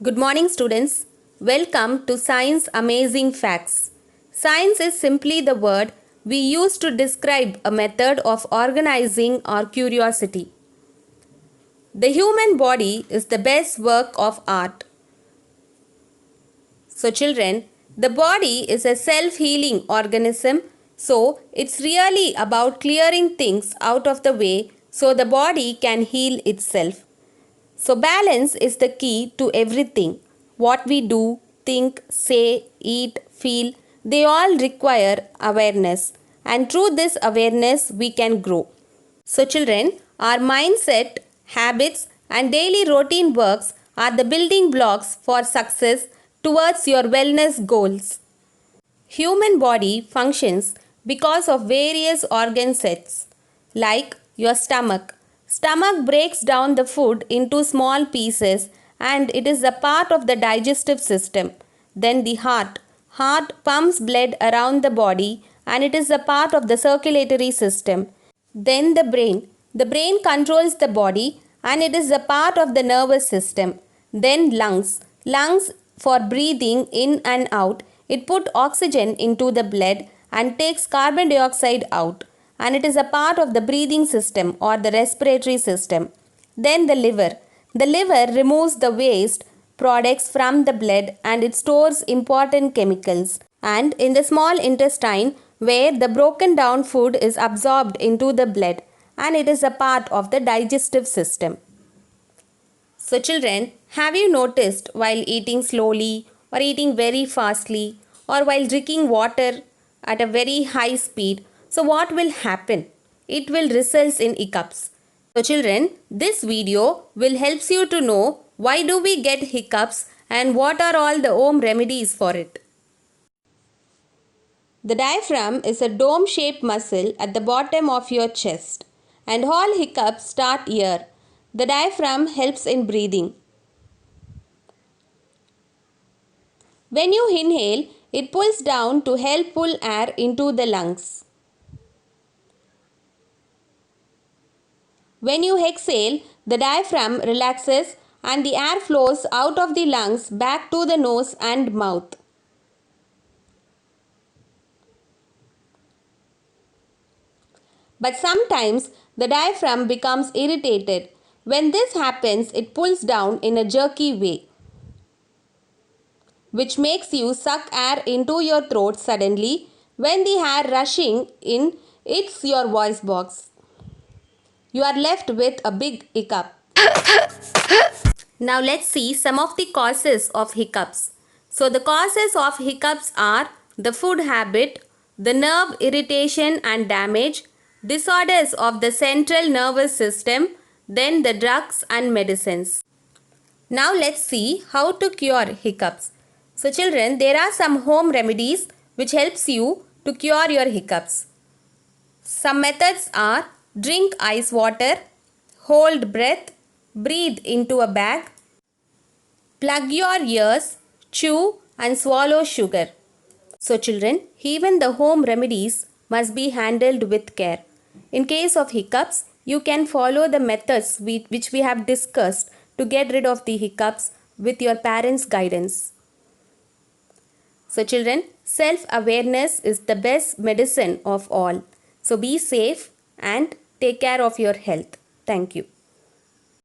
Good morning, students. Welcome to Science Amazing Facts. Science is simply the word we use to describe a method of organizing our curiosity. The human body is the best work of art. So, children, the body is a self healing organism, so it's really about clearing things out of the way so the body can heal itself. So, balance is the key to everything. What we do, think, say, eat, feel, they all require awareness. And through this awareness, we can grow. So, children, our mindset, habits, and daily routine works are the building blocks for success towards your wellness goals. Human body functions because of various organ sets like your stomach. Stomach breaks down the food into small pieces and it is a part of the digestive system. Then the heart. Heart pumps blood around the body and it is a part of the circulatory system. Then the brain. The brain controls the body and it is a part of the nervous system. Then lungs. Lungs for breathing in and out. It puts oxygen into the blood and takes carbon dioxide out and it is a part of the breathing system or the respiratory system. Then the liver. The liver removes the waste products from the blood and it stores important chemicals. And in the small intestine where the broken down food is absorbed into the blood and it is a part of the digestive system. So children, have you noticed while eating slowly or eating very fastly or while drinking water at a very high speed, so what will happen? It will result in hiccups. So children, this video will help you to know why do we get hiccups and what are all the home remedies for it. The diaphragm is a dome-shaped muscle at the bottom of your chest and all hiccups start here. The diaphragm helps in breathing. When you inhale, it pulls down to help pull air into the lungs. When you exhale, the diaphragm relaxes and the air flows out of the lungs back to the nose and mouth. But sometimes the diaphragm becomes irritated. When this happens, it pulls down in a jerky way, which makes you suck air into your throat suddenly. When the air rushing in hits your voice box, you are left with a big hiccup. Now let's see some of the causes of hiccups. So the causes of hiccups are the food habit, the nerve irritation and damage, disorders of the central nervous system, then the drugs and medicines. Now let's see how to cure hiccups. So children, there are some home remedies which helps you to cure your hiccups. Some methods are drink ice water, hold breath, breathe into a bag, plug your ears, chew and swallow sugar. So children, even the home remedies must be handled with care. In case of hiccups, you can follow the methods which we have discussed to get rid of the hiccups with your parents' guidance. So children, self-awareness is the best medicine of all. So be safe and take care of your health. Thank you.